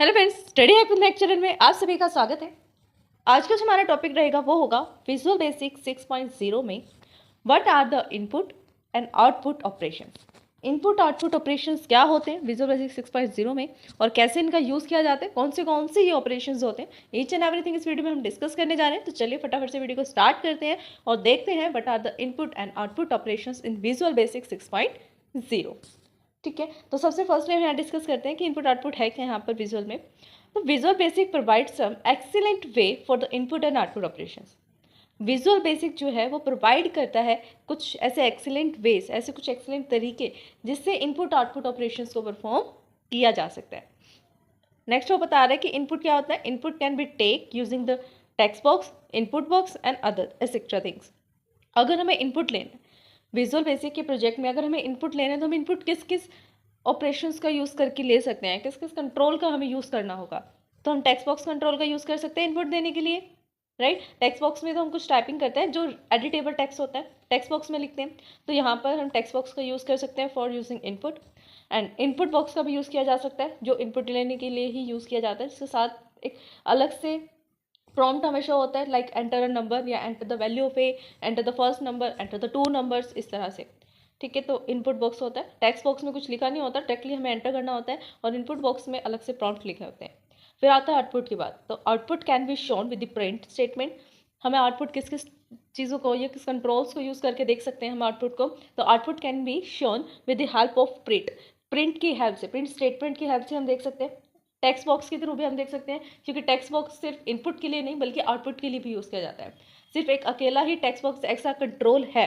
Hello friends, study hack with next channel में आप सभी का स्वागत है। आज का जो हमारा टॉपिक रहेगा वो होगा विजुअल बेसिक 6.0 में what are the input and output operations. Input output operations क्या होते हैं विजुअल बेसिक 6.0 में और कैसे इनका यूज़ किया जाता है, कौन से ये ऑपरेशंस होते हैं, ईच एंड एवरीथिंग इस वीडियो में हम डिस्कस करने जा रहे हैं। तो चलिए फटाफट से वीडियो को स्टार्ट करते हैं और देखते हैं what are the input and output operations in visual basic 6.0। ठीक है, तो सबसे फर्स्ट में हम यहाँ डिस्कस करते हैं कि इनपुट आउटपुट है क्या यहाँ पर विजुअल में। तो visual basic provide some excellent way for the input and output operations. Visual basic जो है वो प्रोवाइड करता है कुछ ऐसे एक्सीलेंट वेज, ऐसे कुछ एक्सीलेंट तरीके जिससे इनपुट आउटपुट ऑपरेशंस को परफॉर्म किया जा सकता है। नेक्स्ट वो बता रहा है कि इनपुट क्या होता है। Input can be take using the text box, input box and other etcetera things. अगर हमें इनपुट लेना है विजुअल बेसिक के प्रोजेक्ट में, अगर हमें इनपुट लेना है तो हम इनपुट किस किस ऑपरेशंस का यूज़ करके ले सकते हैं, किस किस कंट्रोल का हमें यूज़ करना होगा। तो हम टेक्स्ट बॉक्स कंट्रोल का यूज़ कर सकते हैं इनपुट देने के लिए, राइट। टेक्स्ट बॉक्स में तो हम कुछ टाइपिंग करते हैं, जो एडिटेबल टेक्स्ट होता है टेक्स्ट बॉक्स में लिखते हैं, तो यहाँ पर हम टेक्स्ट बॉक्स का यूज़ कर सकते हैं for using input. And input box का भी यूज़ किया जा सकता है, जो इनपुट लेने के लिए ही यूज़ किया जाता है, जिसके साथ एक अलग से प्रॉम्प्ट हमेशा होता है, लाइक एंटर अ नंबर या enter the value of A, enter the first number, enter the 2 numbers, इस तरह से। ठीक है, तो इनपुट बॉक्स होता है। टेक्स्ट बॉक्स में कुछ लिखा नहीं होता, डायरेक्टली हमें एंटर करना होता है, और इनपुट बॉक्स में अलग से प्रॉम्प्ट लिखे होते हैं। फिर आता है आउटपुट की बात। तो output can be shown with the print statement. हमें आउटपुट किस किस चीज़ों को या किस कंट्रोल्स को यूज़ करके देख सकते हैं हम आउटपुट को। तो output can be shown with the help of print. Print की हेल्प से, प्रिंट स्टेटमेंट की हेल्प से हम देख सकते हैं। टेक्स्ट बॉक्स के थ्रू भी हम देख सकते हैं, क्योंकि टेक्स्ट बॉक्स सिर्फ इनपुट के लिए नहीं बल्कि आउटपुट के लिए भी यूज़ किया जाता है। सिर्फ एक अकेला ही टेक्स्ट बॉक्स ऐसा कंट्रोल है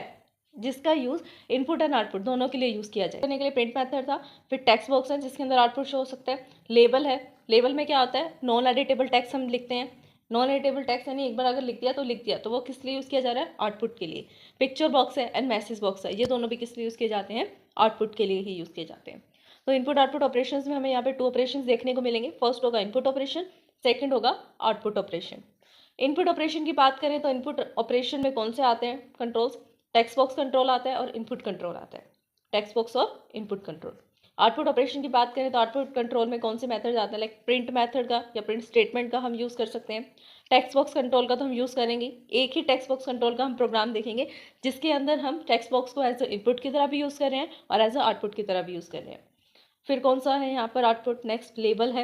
जिसका यूज़ इनपुट एंड आउटपुट दोनों के लिए यूज़ किया जाए। करने के लिए प्रिंट मेथड था। फिर टेक्स्ट बॉक्स है जिसके अंदर आउटपुट शो हो सकता है। लेबल है, लेबल में क्या होता है, नॉन एडिटेबल टेक्स्ट हम लिखते हैं। नॉन एडिटेबल टेक्स्ट यानी एक बार अगर लिख दिया तो लिख दिया, तो वो किस लिए यूज़ किया जा रहा है, आउटपुट के लिए। पिक्चर बॉक्स है एंड मैसेज बॉक्स है, ये दोनों भी किस लिए यूज़ किए जाते हैं, आउटपुट के लिए ही यूज़ किए जाते हैं। तो इनपुट आउटपुट ऑपरेशंस में हमें यहाँ पे 2 ऑपरेशंस देखने को मिलेंगे। फर्स्ट होगा इनपुट ऑपरेशन, सेकंड होगा आउटपुट ऑपरेशन। इनपुट ऑपरेशन की बात करें तो इनपुट ऑपरेशन में कौन से आते हैं कंट्रोल्स, टेक्स्ट बॉक्स कंट्रोल आता है और इनपुट कंट्रोल आता है। टेक्स्ट बॉक्स और इनपुट कंट्रोल। आउटपुट ऑपरेशन की बात करें तो आउटपुट कंट्रोल में कौन से मेथड आते हैं, लाइक प्रिंट मेथड का या प्रिंट स्टेटमेंट का हम यूज़ कर सकते हैं। टेक्स्ट बॉक्स कंट्रोल का तो हम यूज़ करेंगे, एक ही टेक्स्ट बॉक्स कंट्रोल का हम प्रोग्राम देखेंगे जिसके अंदर हम टेक्स्ट बॉक्स को एज अ इनपुट की तरह भी यूज़ कर रहे हैं और एज अ आउटपुट की तरह भी यूज़ कर रहे हैं। फिर कौन सा है यहाँ पर आउटपुट, नेक्स्ट लेबल है।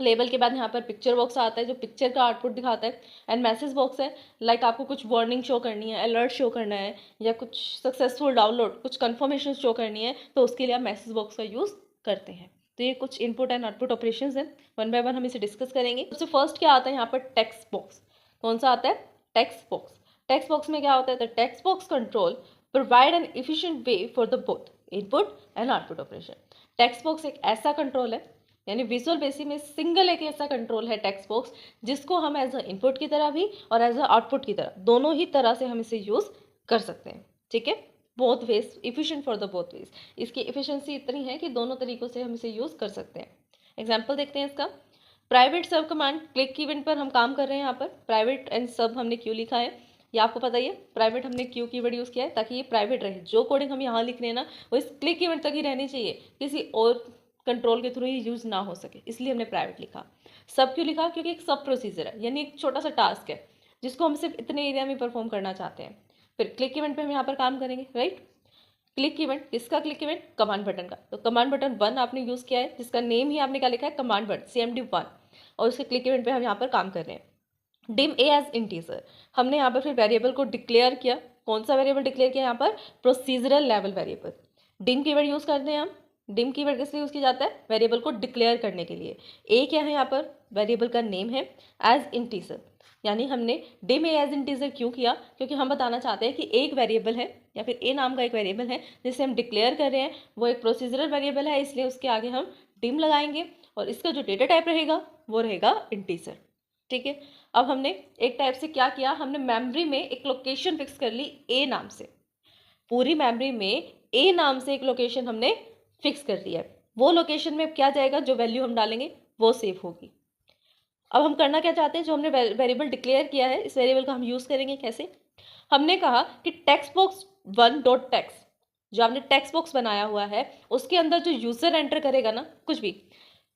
लेबल के बाद यहाँ पर पिक्चर बॉक्स आता है जो पिक्चर का आउटपुट दिखाता है। एंड मैसेज बॉक्स है, लाइक आपको कुछ वार्निंग शो करनी है, अलर्ट शो करना है, या कुछ सक्सेसफुल डाउनलोड, कुछ कंफर्मेशन शो करनी है, तो उसके लिए आप मैसेज बॉक्स का यूज़ करते हैं। तो ये कुछ इनपुट एंड आउटपुट ऑपरेशंस हैं, वन बाय वन हम इसे डिस्कस करेंगे। सबसे फर्स्ट क्या आता है यहाँ पर, टेक्स्ट बॉक्स। कौन सा आता है, टेक्स्ट बॉक्स। टेक्स्ट बॉक्स में क्या होता है, the text box control provide an efficient way for the both input and output operation. Text box एक ऐसा कंट्रोल है, यानी विजुअल बेसिक में सिंगल एक ऐसा कंट्रोल है टेक्स्ट बॉक्स, जिसको हम एज अ इनपुट की तरह भी और एज अ आउटपुट की तरह, दोनों ही तरह से हम इसे यूज़ कर सकते हैं। ठीक है, both ways, efficient for the both ways. इसकी इफिशिएंसी इतनी है कि दोनों तरीक़ों से हम इसे यूज़ कर सकते हैं। एग्जाम्पल देखते हैं इसका। प्राइवेट सब कमांड क्लिक इवेंट पर हम काम कर रहे हैं। यहाँ पर प्राइवेट एंड सब हमने क्यों लिखा है, ये आपको पता ही है। प्राइवेट हमने क्यों कीवर्ड यूज़ किया है ताकि ये प्राइवेट रहे, जो कोडिंग हम यहाँ लिख रहे हैं ना वो इस क्लिक इवेंट तक ही रहनी चाहिए, किसी और कंट्रोल के थ्रू ही यूज़ ना हो सके, इसलिए हमने प्राइवेट लिखा। सब क्यों लिखा, क्योंकि एक सब प्रोसीजर है, यानी एक छोटा सा टास्क है जिसको हम सिर्फ इतने एरिया में परफॉर्म करना चाहते हैं। फिर क्लिक इवेंट पे हम यहाँ पर काम करेंगे, राइट। क्लिक इवेंट, किसका क्लिक इवेंट, कमांड बटन का। तो कमांड बटन 1 आपने यूज़ किया है, जिसका नेम ही आपने क्या लिखा है, कमांड बटन CMD1, और उसके क्लिक इवेंट पे हम यहाँ पर काम कर रहे हैं। डिम ए एज इंटीजर, हमने यहाँ पर फिर वेरिएबल को डिक्लेयर किया। कौन सा वेरिएबल डिक्लेयर किया यहाँ पर, procedural level variable. Dim keyword use करते हैं हम। डिम कीवर्ड किस लिए यूज़ किया जाता है, वेरिएबल को डिक्लेयर करने के लिए। ए क्या है यहाँ पर, वेरिएबल का नेम है। एज इंटीजर, यानी हमने डिम ए एज इंटीजर क्यों किया, क्योंकि हम बताना चाहते हैं कि एक वेरिएबल है या फिर ए नाम का एक वेरिएबल है जिसे हम डिक्लेयर कर रहे हैं, वो एक प्रोसीजरल वेरिएबल है, इसलिए उसके आगे हम डिम लगाएंगे और इसका जो डेटा टाइप रहेगा वो रहेगा इंटीजर। ठीक है, अब हमने एक टाइप से क्या किया, हमने मेमोरी में एक लोकेशन फिक्स कर ली ए नाम से। पूरी मेमोरी में ए नाम से एक लोकेशन हमने फिक्स कर दिया है। वो लोकेशन में क्या जाएगा, जो वैल्यू हम डालेंगे वो सेव होगी। अब हम करना क्या चाहते हैं, जो हमने वेरिएबल डिक्लेयर किया है इस वेरिएबल का हम यूज़ करेंगे कैसे। हमने कहा कि टेक्स्ट बॉक्स 1 डॉट टेक्स्ट, जो आपने टेक्स्ट बॉक्स बनाया हुआ है उसके अंदर जो यूज़र एंटर करेगा ना कुछ भी,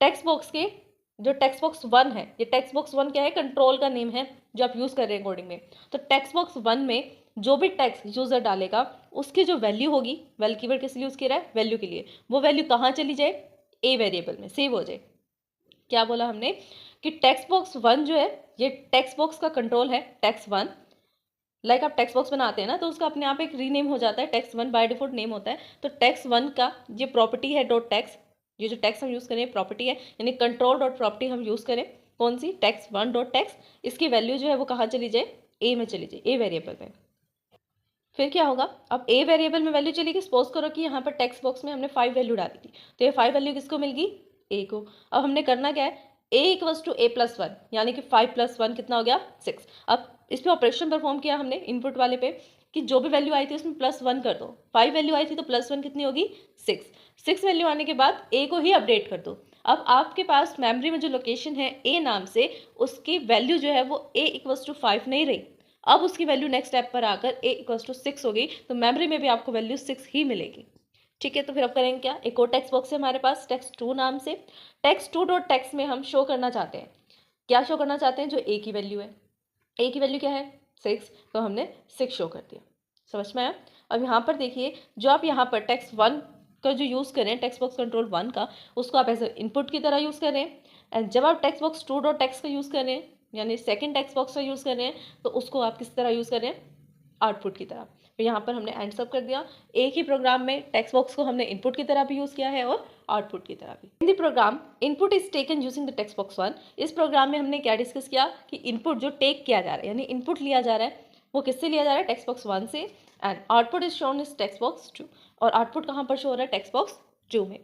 टेक्स्ट बॉक्स के जो टेक्स्ट बॉक्स 1 है, ये टेक्स्ट बॉक्स 1 क्या है, कंट्रोल का नेम है जो आप यूज़ कर रहे हैं कोडिंग में। तो टेक्स्ट बॉक्स 1 में जो भी टेक्स्ट यूज़र डालेगा उसकी जो वैल्यू होगी, वेल कीवर्ड किस लिए यूज़ किया है, वैल्यू के लिए, वो वैल्यू कहाँ चली जाए, ए वेरिएबल में सेव हो जाए। क्या बोला हमने कि टेक्स्ट बॉक्स 1 जो है ये टेक्स्ट बॉक्स का कंट्रोल है, टेक्स्ट 1। लाइक आप टेक्स्ट बॉक्स बनाते हैं ना, तो उसका अपने आप एक रीनेम हो जाता है, टेक्स्ट 1 बाय डिफॉल्ट नेम होता है। तो टेक्स्ट 1 का ये प्रॉपर्टी है डॉट टेक्स्ट, ये जो टेक्स्ट हम यूज़ करें प्रॉपर्टी है, यानी कंट्रोल डॉट प्रॉपर्टी हम यूज़ करें, कौन सी, टेक्स्ट 1 डॉट टेक्स्ट। इसकी वैल्यू जो है वो कहाँ चली जाए, ए में चली जाए, ए वेरिएबल में। फिर क्या होगा, अब ए वेरिएबल में वैल्यू चलेगी। सपोज करो कि यहाँ पर टेक्स्ट बॉक्स में हमने 5 वैल्यू डाली थी, तो ये 5 वैल्यू किसको मिलगी, ए को। अब हमने करना क्या है, ए इक्वल्स टू ए प्लस 1, यानी कि 5 + 1 कितना हो गया, 6। अब इस पर ऑपरेशन परफॉर्म किया हमने इनपुट वाले पे कि जो भी वैल्यू आई थी उसमें +1 कर दो। 5 वैल्यू आई थी तो +1 कितनी होगी, 6 वैल्यू आने के बाद ए को ही अपडेट कर दो। अब आपके पास मेमोरी में जो लोकेशन है ए नाम से, उसकी वैल्यू जो है वो ए इक्वल्स टू 5 नहीं रही, अब उसकी वैल्यू नेक्स्ट स्टेप पर आकर ए इक्वल्स टू 6 हो गई, तो मेमोरी में भी आपको वैल्यू 6 ही मिलेगी। ठीक है, तो फिर अब करेंगे क्या, एक और टेक्स्ट बॉक्स है हमारे पास टेक्स्ट 2 नाम से। टेक्स्ट 2 डॉट टेक्स्ट में हम शो करना चाहते हैं, क्या शो करना चाहते हैं, जो ए की वैल्यू है। ए की वैल्यू क्या है, 6, तो हमने 6 शो कर दिया। समझ में आया। अब यहाँ पर देखिए, जो आप यहाँ पर टेक्स्ट 1 का जो यूज़ करें, टेक्स्ट बॉक्स कंट्रोल 1 का, उसको आप एज इनपुट की तरह यूज़ करें। एंड जब आप टेक्स्ट बॉक्स 2 डॉट टेक्स्ट का यूज़ करें, यानी सेकंड टेक्स्ट बॉक्स का यूज़ कर रहे हैं, तो उसको आप किस तरह यूज़ करें, आउटपुट की तरह। तो यहाँ पर हमने एंड सब कर दिया। एक ही प्रोग्राम में टेक्स्ट बॉक्स को हमने इनपुट की तरह भी यूज़ किया है और आउटपुट की तरह भी। In the program input is taken using the text box 1। इस प्रोग्राम में हमने क्या डिस्कस किया कि इनपुट जो टेक किया जा रहा है, यानी इनपुट लिया जा रहा है, वो किससे लिया जा रहा है, टेक्स्ट बॉक्स 1 से। And output is shown is text box 2, और आउटपुट कहाँ पर शो हो रहा है, टेक्स्ट बॉक्स 2 में।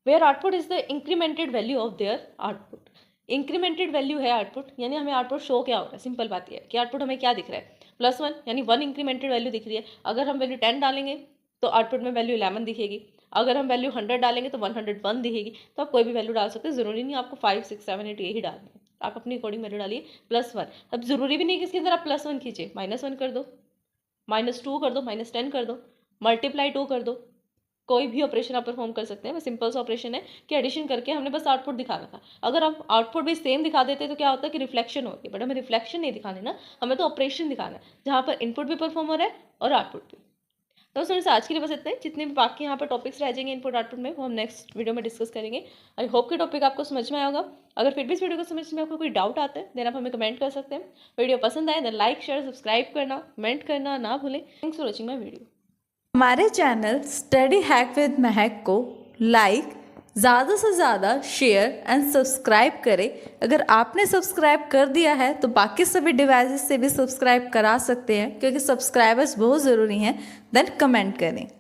Where output is the incremented value of their output. Incremented value है आउटपुट, यानी हमें आउटपुट शो क्या हो रहा है, सिंपल बात यह है कि आउटपुट हमें क्या दिख रहा है, +1, यानी 1 इंक्रीमेंटेड वैल्यू दिख रही है। अगर हम वैल्यू 10 डालेंगे तो आउटपुट में वैल्यू 11 दिखेगी। अगर हम वैल्यू 100 डालेंगे तो 101 दिखेगी। तो आप कोई भी वैल्यू डाल सकते हैं, ज़रूरी नहीं आपको 5, 6, 7, 8 यही डालनी है, आप अपनी अकॉर्डिंग वैल्यू डालिए। +1, अब ज़रूरी भी नहीं कि इसके अंदर आप +1 खींचे, -1 कर दो, -2 कर दो, -10 कर दो, मल्टीप्लाई 2 कर दो, कोई भी ऑपरेशन आप परफॉर्म कर सकते हैं। बस सिंपल सा ऑपरेशन है कि एडिशन करके हमने बस आउटपुट दिखाना था। अगर आप आउटपुट भी सेम दिखा देते तो क्या होता है कि रिफ्लेक्शन होती है, बट हमें रिफ्लेक्शन नहीं दिखानी ना, हमें तो ऑपरेशन दिखाना है जहाँ पर इनपुट भी परफॉर्म हो रहा है और आउटपुट भी। तो फ्रेंड्स आज के लिए बस इतना ही। जितने भी बाकी यहाँ पर टॉपिक्स रह जाएंगे इनपुट आउटपुट में, वो हम नेक्स्ट वीडियो में डिस्कस करेंगे। आई होप कि टॉपिक आपको समझ में आया होगा। अगर फिर भी इस वीडियो को समझ में आपको कोई डाउट आता है देन आप हमें कमेंट कर सकते हैं। वीडियो पसंद आए देन लाइक शेयर सब्सक्राइब करना, कमेंट करना ना भूलें। Thanks for watching my video. हमारे चैनल स्टडी हैक विद महक को लाइक, ज़्यादा से ज़्यादा शेयर एंड सब्सक्राइब करें। अगर आपने सब्सक्राइब कर दिया है तो बाकी सभी डिवाइसेस से भी सब्सक्राइब करा सकते हैं, क्योंकि सब्सक्राइबर्स बहुत ज़रूरी हैं। देन कमेंट करें।